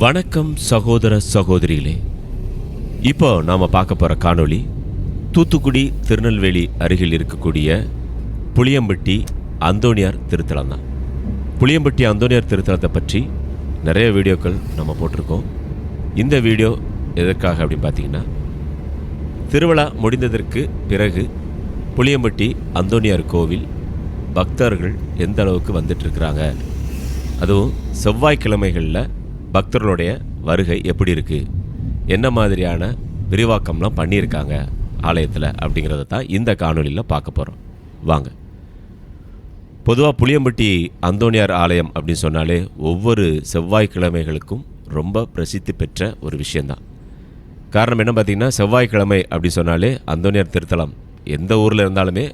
வணக்கம் சகோதர சகோதரிகளே. இப்போ நாம் பார்க்க போகிற காணொளி தூத்துக்குடி திருநெல்வேலி அருகில் இருக்கக்கூடிய புளியம்பட்டி அந்தோணியார் திருத்தலம் தான். புளியம்பட்டி அந்தோணியார் திருத்தலத்தை பற்றி நிறைய வீடியோக்கள் நம்ம போட்டிருக்கோம். இந்த வீடியோ எதற்காக அப்படின்னு பார்த்தீங்கன்னா, திருவிழா முடிந்ததற்கு பிறகு புளியம்பட்டி அந்தோணியார் கோவில் பக்தர்கள் எந்த அளவுக்கு வந்துட்டுருக்குறாங்க, அதுவும் செவ்வாய்க்கிழமைகளில் பக்தர்களுடைய வருகை எப்படி இருக்குது, என்ன மாதிரியான விரிவாக்கம்லாம் பண்ணியிருக்காங்க ஆலயத்தில் அப்படிங்கிறத தான் இந்த காணொலியில் பார்க்க போகிறோம். வாங்க. பொதுவாக புளியம்பட்டி அந்தோணியார் ஆலயம் அப்படின்னு சொன்னாலே ஒவ்வொரு செவ்வாய்க்கிழமைகளுக்கும் ரொம்ப பிரசித்தி பெற்ற ஒரு விஷயந்தான். காரணம் என்ன பார்த்திங்கன்னா, செவ்வாய்க்கிழமை அப்படி சொன்னாலே அந்தோணியார் திருத்தலம் எந்த ஊரில் இருந்தாலுமே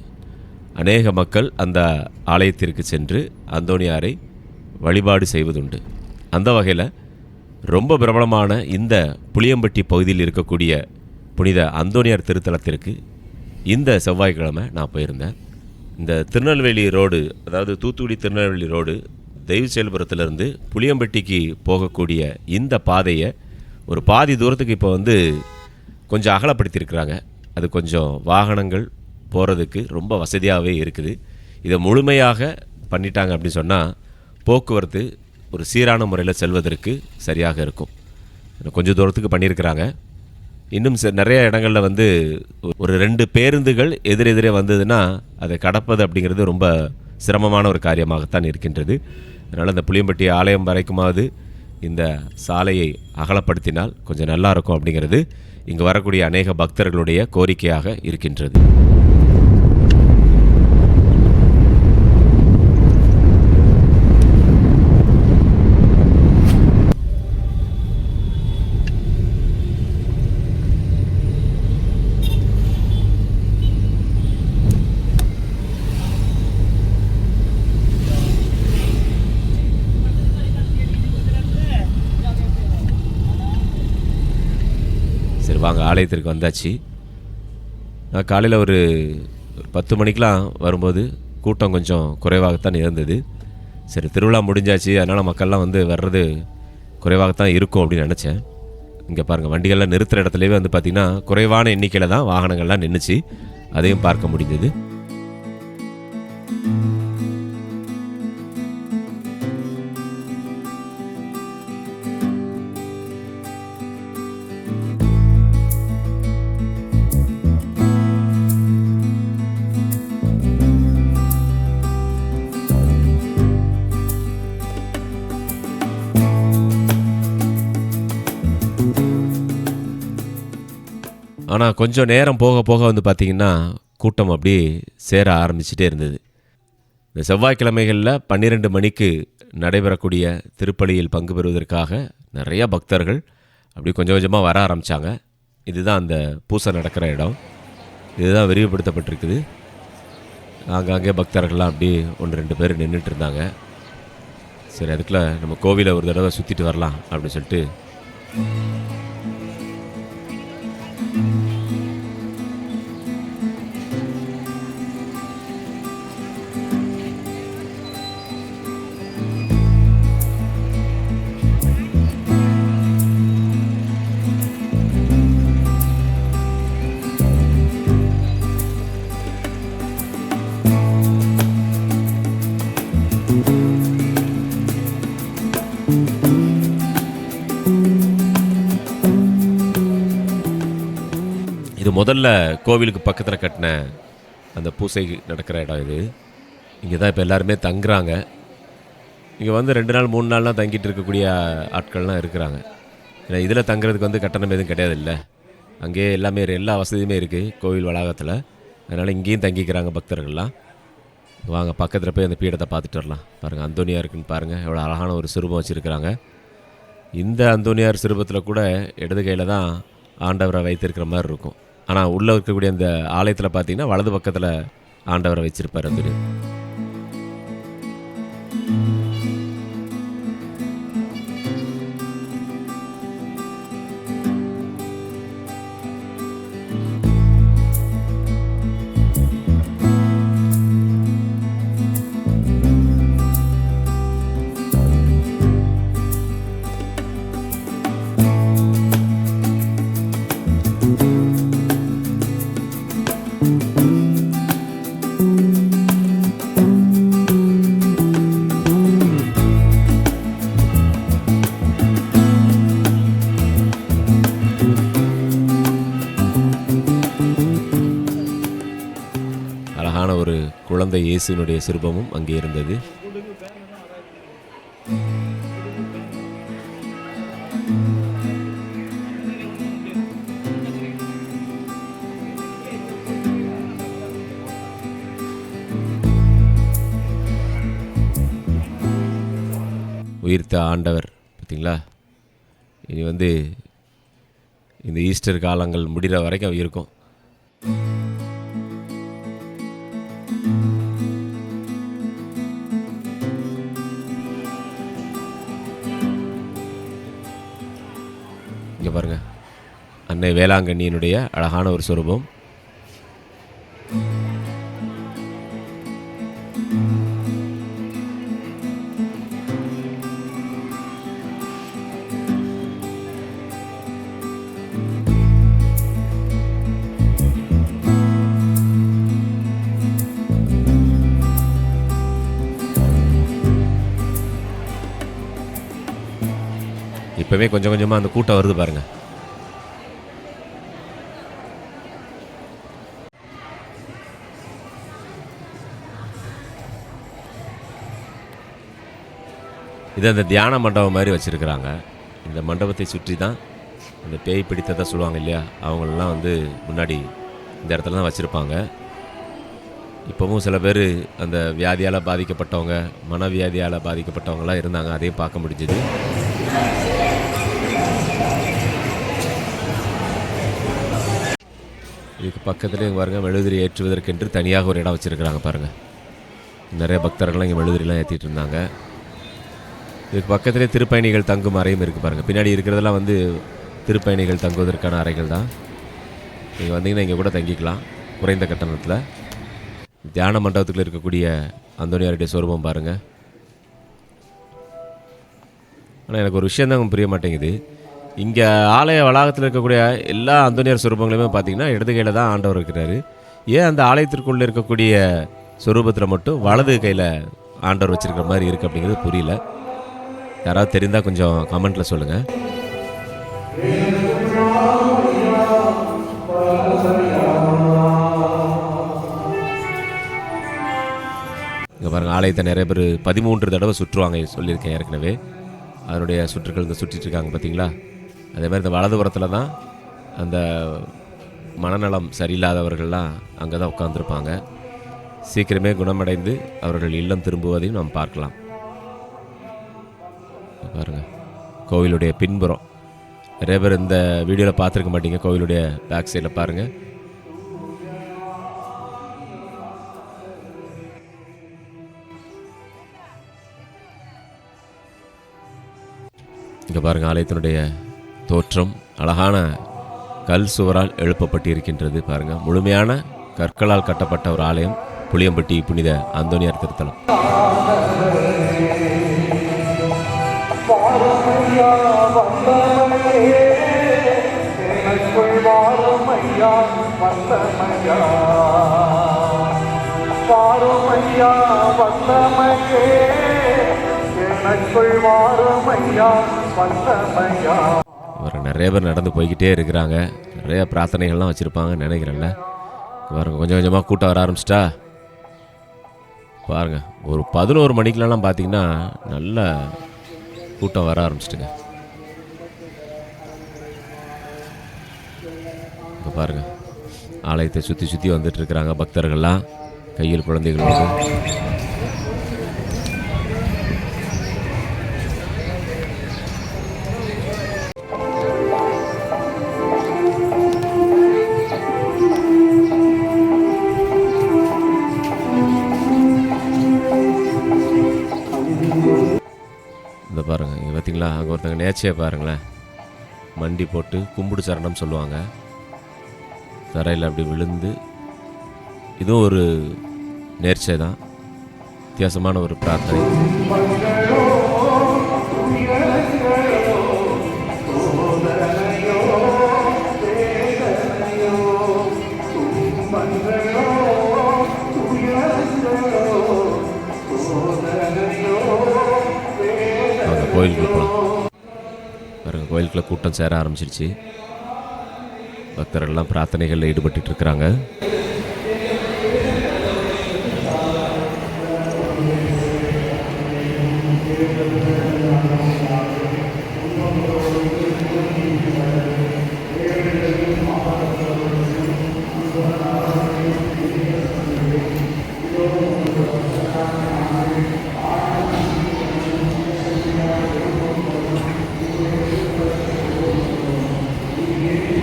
அநேக மக்கள் அந்த ஆலயத்திற்கு சென்று அந்தோணியாரை வழிபாடு செய்வதுண்டு. அந்த வகையில் ரொம்ப பிரபலமான இந்த புளியம்பட்டி பகுதியில் இருக்கக்கூடிய புனித அந்தோணியார் திருத்தலத்திற்கு இந்த செவ்வாய்க்கிழமை நான் போயிருந்தேன். இந்த திருநெல்வேலி ரோடு, அதாவது தூத்துக்குடி திருநெல்வேலி ரோடு தெய்வசேலபுரத்திலிருந்து புளியம்பட்டிக்கு போகக்கூடிய இந்த பாதையை ஒரு பாதி தூரத்துக்கு இப்போ கொஞ்சம் அகலப்படுத்தியிருக்கிறாங்க. அது கொஞ்சம் வாகனங்கள் போகிறதுக்கு ரொம்ப வசதியாகவே இருக்குது. இதை முழுமையாக பண்ணிட்டாங்க அப்படின்னு சொன்னால் போக்குவரத்து ஒரு சீரான முறையில் செல்வதற்கு சரியாக இருக்கும். கொஞ்சம் தூரத்துக்கு பண்ணியிருக்கிறாங்க. இன்னும் நிறைய இடங்களில் ஒரு 2 பேருந்துகள் எதிரெதிரே வந்ததுன்னா அதை கடப்பது அப்படிங்கிறது ரொம்ப சிரமமான ஒரு காரியமாகத்தான் இருக்கின்றது. அதனால் இந்த புளியம்பட்டி ஆலயம் வரைக்குமாவது இந்த சாலையை அகலப்படுத்தினால் கொஞ்சம் நல்லாயிருக்கும் அப்படிங்கிறது இங்கு வரக்கூடிய அநேக பக்தர்களுடைய கோரிக்கையாக இருக்கின்றது. சரி வாங்க, ஆலயத்திற்கு வந்தாச்சு. நான் காலையில் ஒரு 10 மணிக்கெலாம் வரும்போது கூட்டம் கொஞ்சம் குறைவாகத்தான் இருந்தது. சரி, திருவிழா முடிஞ்சாச்சு, அதனால் மக்கள்லாம் வர்றது குறைவாகத்தான் இருக்கும் அப்படின்னு நினச்சேன். இங்கே பாருங்கள், வண்டிகள்லாம் நிறுத்துகிற இடத்துலேயே பார்த்திங்கன்னா குறைவான எண்ணிக்கையில் தான் வாகனங்கள்லாம் நின்றுச்சு. அதையும் பார்க்க முடிந்தது. ஆனால் கொஞ்சம் நேரம் போக போக பார்த்திங்கன்னா கூட்டம் அப்படியே சேர ஆரம்பிச்சிட்டே இருந்தது. இந்த செவ்வாய்க்கிழமைகளில் 12 மணிக்கு நடைபெறக்கூடிய திருப்பலியில் பங்கு பெறுவதற்காக நிறைய பக்தர்கள் அப்படி கொஞ்சம் கொஞ்சமாக வர ஆரம்பித்தாங்க. இதுதான் அந்த பூசை நடக்கிற இடம். இதுதான் விரிவுபடுத்தப்பட்டிருக்குது. ஆங்காங்கே பக்தர்கள்லாம் அப்படி 1-2 பேர் நின்றுட்டு இருந்தாங்க. சரி, அதுக்குள்ளே நம்ம கோவிலை ஒரு தடவை சுற்றிட்டு வரலாம் அப்படின்னு சொல்லிட்டு இது முதல்ல கோவிலுக்கு பக்கத்தில் கட்டின அந்த பூசை நடக்கிற இடம் இது. இங்கே தான் இப்போ எல்லாருமே தங்குறாங்க. இங்கே 2 நாள் 3 நாள்லாம் தங்கிட்டு இருக்கக்கூடிய ஆட்கள்லாம் இருக்கிறாங்க. ஏன்னா இதில் தங்குறதுக்கு கட்டணம் எதுவும் கிடையாது இல்லை. அங்கேயே எல்லாமே எல்லா வசதியுமே இருக்குது கோவில் வளாகத்தில். அதனால் இங்கேயும் தங்கிக்கிறாங்க பக்தர்கள்லாம். வாங்க, பக்கத்தில் போய் அந்த பீடத்தை பார்த்துட்டு வரலாம். பாருங்கள், அந்தோணியார் இருக்குன்னு பாருங்கள், எவ்வளோ அழகான ஒரு சிறுபம் வச்சுருக்கிறாங்க. இந்த அந்தோணியார் சிறுபத்தில் கூட இடது கையில் தான் ஆண்டவரை வைத்திருக்கிற மாதிரி இருக்கும். ஆனால் உள்ளே இருக்கக்கூடிய அந்த ஆலயத்தில் பார்த்திங்கன்னா வலது பக்கத்தில் ஆண்டவரை வச்சிருப்பார் அந்தோணியார். குழந்தை இயேசுனுடைய சிறுபமும் அங்கே இருந்தது. உயிர்த்த ஆண்டவர் பார்த்தீங்களா, இனி இந்த ஈஸ்டர் காலங்கள் முடிகிற வரைக்கும் இருக்கும். இங்கே பாருங்க, அன்னை வேளாங்கண்ணியினுடைய அழகான ஒரு சொரூபம். இப்போவே கொஞ்சம் கொஞ்சமாக அந்த கூட்டம் வருது பாருங்க. இது அந்த தியான மண்டபம் மாதிரி வச்சுருக்கிறாங்க. இந்த மண்டபத்தை சுற்றி தான் இந்த பேய் பிடித்ததை சொல்லுவாங்க இல்லையா, அவங்களெலாம் முன்னாடி இந்த இடத்துல தான் வச்சுருப்பாங்க. இப்போவும் சில பேர் அந்த வியாதியால் பாதிக்கப்பட்டவங்க, மனவியாதியால் பாதிக்கப்பட்டவங்களாம் இருந்தாங்க, அதையும் பார்க்க முடிஞ்சுது. இதுக்கு பக்கத்துலேயே பாருங்கள், மெழுதிரி ஏற்றுவதற்கென்று தனியாக ஒரு இடம் வச்சுருக்கிறாங்க பாருங்கள். நிறைய பக்தர்கள்லாம் இங்கே மெழுதிரிலாம் ஏற்றிட்டு இருந்தாங்க. இதுக்கு பக்கத்துலேயே திருப்பயணிகள் தங்கும் அறையும் இருக்குது பாருங்கள். பின்னாடி இருக்கிறதெல்லாம் திருப்பயணிகள் தங்குவதற்கான அறைகள் தான். நீங்கள் வந்தீங்கன்னா இங்கே கூட தங்கிக்கலாம் குறைந்த கட்டணத்தில். தியான மண்டபத்தில் இருக்கக்கூடிய அந்தோனியாருடைய சொரூபம் பாருங்கள். ஆனால் எனக்கு ஒரு விஷயந்தான் புரிய மாட்டேங்குது. இங்கே ஆலய வளாகத்தில் இருக்கக்கூடிய எல்லா அந்தோனியார் சொரூபங்களையுமே பார்த்தீங்கன்னா இடது கையில் தான் ஆண்டவர் இருக்கிறாரு. ஏன் அந்த ஆலயத்திற்குள்ளே இருக்கக்கூடிய சொரூபத்தில் மட்டும் வலது கையில் ஆண்டவர் வச்சுருக்கிற மாதிரி இருக்குது அப்படிங்கிறது புரியல. யாராவது தெரிந்தால் கொஞ்சம் கமெண்ட்டில் சொல்லுங்கள். இங்கே பாருங்கள், ஆலயத்தை நிறைய பேர் 13 தடவை சுற்றுவாங்க சொல்லியிருக்கேன் ஏற்கனவே. அதனுடைய சுற்றுக்கள் சுற்றிட்டு இருக்காங்க பார்த்தீங்களா. அதே மாதிரி இந்த வலதுபுறத்தில் தான் அந்த மனநலம் சரியில்லாதவர்கள்லாம் அங்கே தான் உட்காந்துருப்பாங்க. சீக்கிரமே குணமடைந்து அவர்கள் இல்லம் திரும்புவதையும் நாம் பார்க்கலாம். பாருங்கள், கோவிலுடைய பின்புறம் நிறைய பேர் இந்த வீடியோவில் பார்த்துருக்க மாட்டீங்க. கோவிலுடைய பேக் சைடில் பாருங்கள். இங்கே பாருங்கள், ஆலயத்தினுடைய தோற்றம் அழகான கல் சுவரால் எழுப்பப்பட்டு இருக்கின்றது பாருங்கள். முழுமையான கற்களால் கட்டப்பட்ட ஒரு ஆலயம் புளியம்பட்டி புனித அந்தோனியார் திருத்தலம். நிறைய பேர் நடந்து போய்கிட்டே இருக்கிறாங்க. நிறைய பிரார்த்தனைகள்லாம் வச்சுருப்பாங்கன்னு நினைக்கிறேன்ல. பாருங்க, கொஞ்சம் கொஞ்சமாக கூட்டம் வர ஆரம்பிச்சிட்டா பாருங்க. ஒரு 11 மணிக்கெலாம் பார்த்தீங்கன்னா நல்ல கூட்டம் வர ஆரம்பிச்சிட்டுங்க. இப்போ பாருங்கள், ஆலயத்தை சுற்றி சுற்றி வந்துட்டு இருக்கிறாங்க பக்தர்கள்லாம், கையில் குழந்தைகளோடு. இந்த பாருங்கள், இங்கே பார்த்தீங்களா, அங்கே ஒருத்தங்க நேர்ச்சியை பாருங்களேன், மண்டி போட்டு கும்பிடு சரணம் சொல்லுவாங்க. தரையில் அப்படி விழுந்து, இதுவும் ஒரு நேர்ச்சை தான், வித்தியாசமான ஒரு பிரார்த்தனை. கோயிலுக்கு போகலாம் பாருங்கள். கோயிலுக்குள்ள கூட்டம் சேர ஆரம்பிச்சிருச்சு. பக்தர்கள்லாம் பிரார்த்தனைகளில் ஈடுபட்டு இருக்கிறாங்க.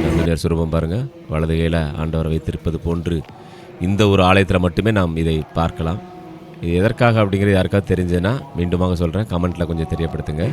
அந்தோனியார் சுரூபம் பாருங்கள், வலது கையில் ஆண்டவரை வைத்திருப்பது போன்று இந்த ஒரு ஆலயத்தில் மட்டுமே நாம் இதை பார்க்கலாம். இது எதற்காக அப்படிங்கிறது யாருக்காவது தெரிஞ்சதுன்னா மீண்டுமாக சொல்கிறேன், கமெண்ட்டில் கொஞ்சம் தெரியப்படுத்துங்க.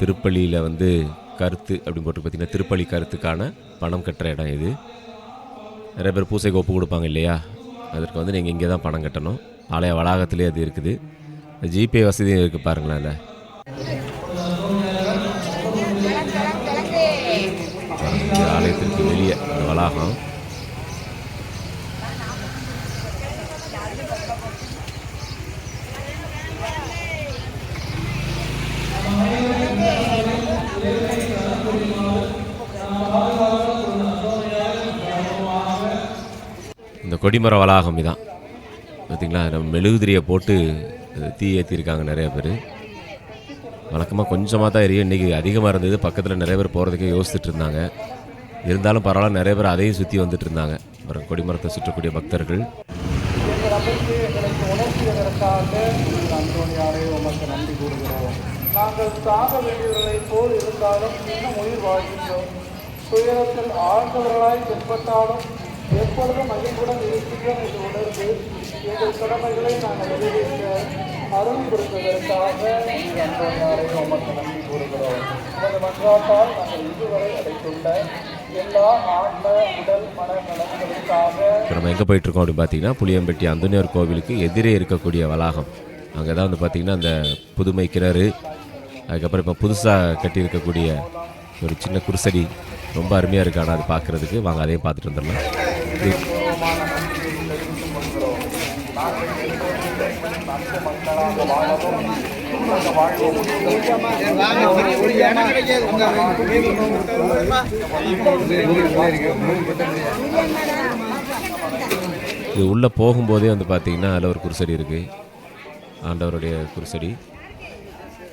திருப்பள்ளியில் வந்து கருத்து அப்படின்னு போட்டு பார்த்தீங்கன்னா, திருப்பள்ளி கருத்துக்கான பணம் கட்டுற இடம் இது. நிறைய பேர் பூசைக்கு ஒப்பு கொடுப்பாங்க இல்லையா, அதற்கு வந்து நீங்கள் இங்கே தான் பணம் கட்டணும். ஆலய வளாகத்திலே அது இருக்குது. ஜிபே வசதியும் இருக்குது பாருங்களேன். இல்லை ஆலயத்திற்கு வெளியே அந்த வளாகம். இந்த கொடிமர வளாகம் இதான் பார்த்திங்களா. நம்ம மெழுகுதிரியை போட்டு தீ ஏற்றிருக்காங்க நிறைய பேர். வழக்கமாக கொஞ்சமாக தான் எரியும், இன்றைக்கி அதிகமாக இருந்தது. பக்கத்தில் நிறைய பேர் போகிறதுக்கே யோசிச்சுட்டு இருந்தாங்க. இருந்தாலும் பரவாயில்ல, நிறைய பேர் அதையும் சுற்றி வந்துட்டு இருந்தாங்க. அப்புறம் கொடிமரத்தை சுற்றக்கூடிய பக்தர்கள். நன்றி கூறுகிறோம். நாங்கள் சாக வேண்டியவர்களை போல் இருந்தாலும் இன்னும் உயிர் வாழ்கின்றோம். துயரத்தில் ஆழ்ந்தவர்களாய் தென்பட்டாலும் எப்பொழுதும் மகிழ்வுடன் இருக்கின்றோம் என்று உணர்ந்து எங்கள் கடமைகளை நாங்கள் நிறைவேற்ற அருள் கொடுப்பதற்காக அந்தோனியாரை உமக்கு நன்றி கூறுகிறோம். உமது மன்றாட்டால் நாங்கள் இதுவரை அடைத்துள்ள எல்லா ஆன்ம உடல் மன நலன்களுக்காக. நம்ம எங்கே போயிட்டுருக்கோம் அப்படின்னு பார்த்தீங்கன்னா, புளியம்பட்டி அந்தோனியார் கோவிலுக்கு எதிரே இருக்கக்கூடிய வளாகம். அங்கே தான் வந்து பார்த்திங்கன்னா அந்த புதுமை கிணறு, அதுக்கப்புறம் இப்போ புதுசாக கட்டியிருக்கக்கூடிய ஒரு சின்ன குருசடி ரொம்ப அருமையாக இருக்குது. ஆனால் அது பார்க்குறதுக்கு வாங்க அதையும் பார்த்துட்டு வந்துடலாம். இது உள்ளே போகும்போதே வந்து பார்த்திங்கன்னா அதில் ஒரு குருசடி இருக்குது, ஆண்டவருடைய குருசடி.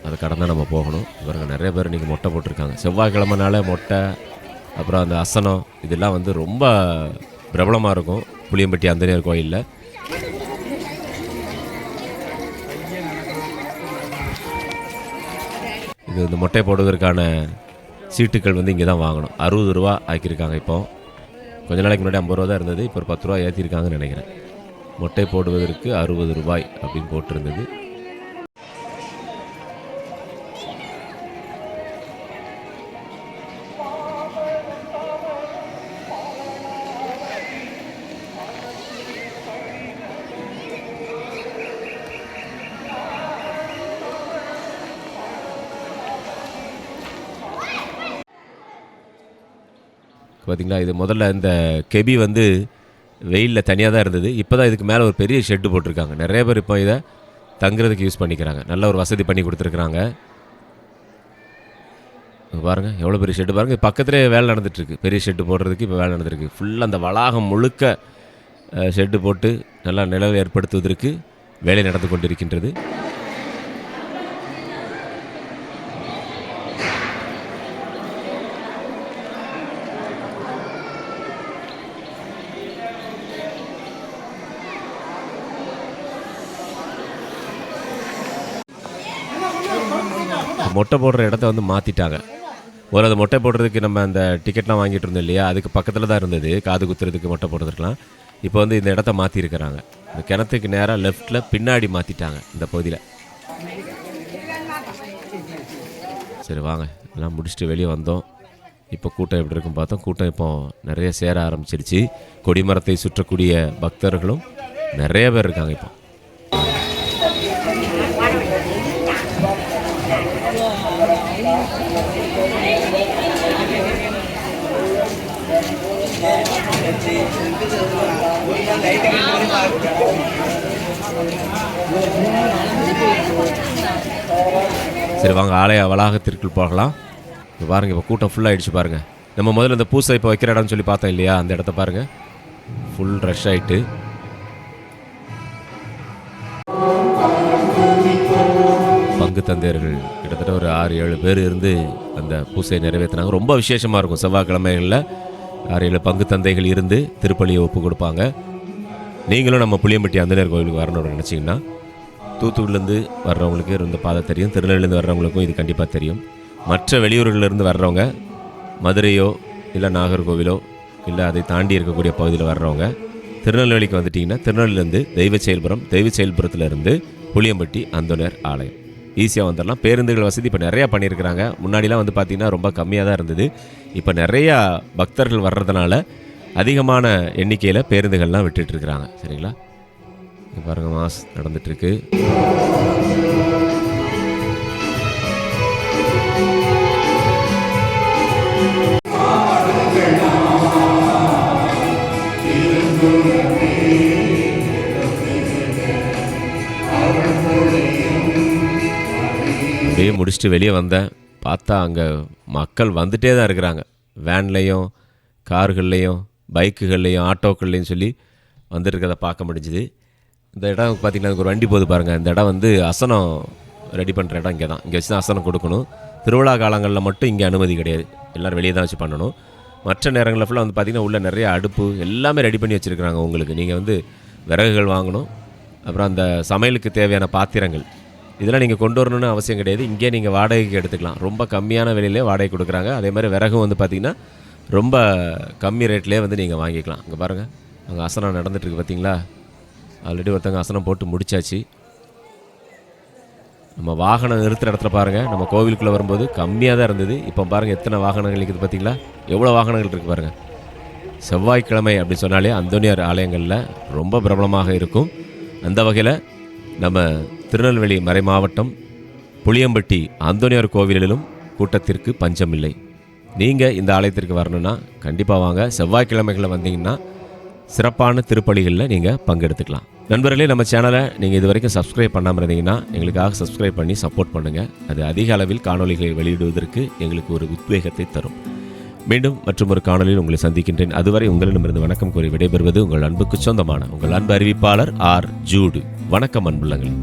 அதை கடந்தால் நம்ம போகணும். இவருங்க நிறைய பேர் இன்றைக்கி மொட்டை போட்டிருக்காங்க. செவ்வாய்க்கிழமைனால மொட்டை, அப்புறம் அந்த அசனம், இதெல்லாம் வந்து ரொம்ப பிரபலமாக இருக்கும் புளியம்பட்டி அந்தோனியார் கோயிலில். இது இந்த மொட்டை போடுவதற்கான சீட்டுக்கள் வந்து இங்கே தான் வாங்கணும். 60 ரூபா ஆக்கியிருக்காங்க. இப்போ கொஞ்ச நாளைக்கு முன்னாடி 50 ரூபா தான் இருந்தது, இப்போ ஒரு 10 ரூபா ஏற்றிருக்காங்கன்னு நினைக்கிறேன். மொட்டை போடுவதற்கு 60 ரூபாய் அப்படின்னு போட்டிருந்தது. பார்த்திங்களா, இது முதல்ல இந்த கெபி வந்து வெயிலில் தனியாக தான் இருந்தது. இப்போ தான் இதுக்கு மேலே ஒரு பெரிய ஷெட்டு போட்டிருக்காங்க. நிறைய பேர் இப்போ இதை தங்குறதுக்கு யூஸ் பண்ணிக்கிறாங்க. நல்ல ஒரு வசதி பண்ணி கொடுத்துருக்குறாங்க. பாருங்கள் எவ்வளோ பெரிய ஷெட்டு பாருங்கள். பக்கத்துலேயே வேலை நடந்துகிட்ருக்கு. பெரிய ஷெட்டு போடுறதுக்கு இப்போ வேலை நடந்துருக்கு. ஃபுல்லாக அந்த வளாகம் முழுக்க ஷெட்டு போட்டு நல்லா நிழல் ஏற்படுத்துவதற்கு வேலை நடந்து கொண்டிருக்கின்றது. மொட்டை போடுற இடத்த வந்து மாற்றிட்டாங்க. ஒரு அது மொட்டை போடுறதுக்கு நம்ம அந்த டிக்கெட்லாம் வாங்கிட்டு இருந்தோம் இல்லையா, அதுக்கு பக்கத்தில் தான் இருந்தது காது குத்துறதுக்கு மொட்டை போடுறதுக்கெலாம். இப்போ வந்து இந்த இடத்த மாற்றிருக்கிறாங்க. இந்த கிணத்துக்கு நேராக லெஃப்டில் பின்னாடி மாற்றிட்டாங்க இந்த பகுதியில். சரி வாங்க, எல்லாம் முடிச்சுட்டு வெளியே வந்தோம். இப்போ கூட்டம் எப்படி இருக்குன்னு பார்த்தோம். கூட்டம் இப்போ நிறைய சேர ஆரம்பிச்சிருச்சு. கொடிமரத்தை சுற்றக்கூடிய பக்தர்களும் நிறைய பேர் இருக்காங்க. இப்போ சரி வாங்க ஆலய வளாகத்திற்குள் போகலாம். இப்போ பாருங்கள், இப்போ கூட்டம் ஃபுல்லாகிடுச்சு பாருங்கள். நம்ம முதல்ல இந்த பூசை இப்போ வைக்கிற இடம்னு சொல்லி பார்த்தோம் இல்லையா, அந்த இடத்த பாருங்கள், ஃபுல் ரஷ் ஆகிட்டு. பங்கு தந்தையர்கள் கிட்டத்தட்ட ஒரு 6-7 பேர் இருந்து அந்த பூசையை நிறைவேற்றினாங்க. ரொம்ப விசேஷமாக இருக்கும். செவ்வாய்க்கிழமைகளில் 6-7 பங்கு தந்தைகள் இருந்து திருப்பலியை ஒப்பு கொடுப்பாங்க. நீங்களும் நம்ம புளியம்பட்டி அந்தனர் கோவிலுக்கு வரணும்னு நினச்சிங்கன்னா, தூத்துக்குடிலேருந்து வர்றவங்களுக்கு இந்த பாதை தெரியும், திருநெல்வேலியிலேருந்து வர்றவங்களுக்கும் இது கண்டிப்பாக தெரியும். மற்ற வெளியூர்களிலிருந்து வர்றவங்க, மதுரையோ இல்லை நாகர்கோவிலோ இல்லை அதை தாண்டி இருக்கக்கூடிய பகுதியில் வர்றவங்க திருநெல்வேலிக்கு வந்துட்டிங்கன்னா, திருநெல்வேலியிலேருந்து தெய்வ செயல்புரத்துலேருந்து புளியம்பட்டி அந்தனர் ஆலயம் ஈஸியாக வந்துடலாம். பேருந்துகள் வசதி இப்போ நிறையா பண்ணியிருக்கிறாங்க. முன்னாடிலாம் வந்து பார்த்திங்கன்னா ரொம்ப கம்மியாக தான் இருந்தது. இப்போ நிறையா பக்தர்கள் வர்றதுனால அதிகமான எண்ணிக்கையில் பேருந்துகள்லாம் விட்டுட்டுருக்குறாங்க. சரிங்களா? இங்கே பாருங்கள், மாஸ் நடந்துகிட்ருக்கு. அப்படியே முடிச்சுட்டு வெளியே வந்தேன். பார்த்தா அங்கே மக்கள் வந்துகிட்டே தான் இருக்கிறாங்க. வேன்லேயும் கார்கள்லேயும் பைக்குகள்லேயும் ஆட்டோக்கள்லேயும் சொல்லி வந்துருக்கிறத பார்க்க முடிஞ்சுது. இந்த இடம் பார்த்திங்கன்னா ஒரு வண்டி போகுது பாருங்கள். இந்த இடம் வந்து அசனம் ரெடி பண்ணுற இடம் இங்கே தான். இங்கே வச்சு தான் அசனம் கொடுக்கணும். திருவிழா காலங்களில் மட்டும் இங்கே அனுமதி கிடையாது. எல்லோரும் வெளியே தான் வச்சு பண்ணணும். மற்ற நேரங்களில் ஃபுல்லாக வந்து பார்த்திங்கன்னா உள்ள நிறைய அடுப்பு எல்லாமே ரெடி பண்ணி வச்சுருக்குறாங்க. உங்களுக்கு நீங்கள் வந்து விறகுகள் வாங்கணும். அப்புறம் அந்த சமையலுக்கு தேவையான பாத்திரங்கள் இதெல்லாம் நீங்கள் கொண்டு வரணும்னு அவசியம் கிடையாது. இங்கே நீங்கள் வாடகைக்கு எடுத்துக்கலாம். ரொம்ப கம்மியான விலையிலே வாடகை கொடுக்குறாங்க. அதே மாதிரி விறகும் வந்து பார்த்திங்கன்னா ரொம்ப கம்மி ரேட்லேயே வந்து நீங்கள் வாங்கிக்கலாம். இங்கே பாருங்கள், அங்கே அசனம் நடந்துகிட்ருக்கு பார்த்தீங்களா? ஆல்ரெடி ஒருத்தவங்க அசனம் போட்டு முடித்தாச்சு. நம்ம வாகனம் நிறுத்துகிற இடத்துல பாருங்கள், நம்ம கோவிலுக்குள்ளே வரும்போது கம்மியாக தான் இருந்தது. இப்போ பாருங்கள் எத்தனை வாகனங்கள் இருக்குது பார்த்தீங்களா? எவ்வளோ வாகனங்கள் இருக்குது பாருங்கள். செவ்வாய்க்கிழமை அப்படின்னு சொன்னாலே அந்தோனியார் ஆலயங்களில் ரொம்ப பிரபலமாக இருக்கும். அந்த வகையில் நம்ம திருநெல்வேலி மறை மாவட்டம் புளியம்பட்டி அந்தோனியார் கோவிலிலும் கூட்டத்திற்கு பஞ்சமில்லை. நீங்கள் இந்த ஆலயத்திற்கு வரணுன்னா கண்டிப்பாக வாங்க. செவ்வாய்க்கிழமைகளில் வந்தீங்கன்னா சிறப்பான திருப்பலிகளில் நீங்கள் பங்கெடுத்துக்கலாம். நண்பர்களே, நம்ம சேனலை நீங்கள் இது வரைக்கும் சப்ஸ்கிரைப் பண்ணாமல் இருந்தீங்கன்னா எங்களுக்காக சப்ஸ்கிரைப் பண்ணி சப்போர்ட் பண்ணுங்கள். அது அதிக அளவில் காணொலிகளை வெளியிடுவதற்கு எங்களுக்கு ஒரு உத்வேகத்தை தரும். மீண்டும் மற்றும் ஒரு காணொலியில் உங்களை சந்திக்கின்றேன். அதுவரை உங்களிடமிருந்து வணக்கம் கூறி விடைபெறுவது உங்கள் அன்புக்கு சொந்தமான உங்கள் அன்பு அறிவிப்பாளர் ஆர். ஜூடு. வணக்கம் அன்புள்ளங்களே.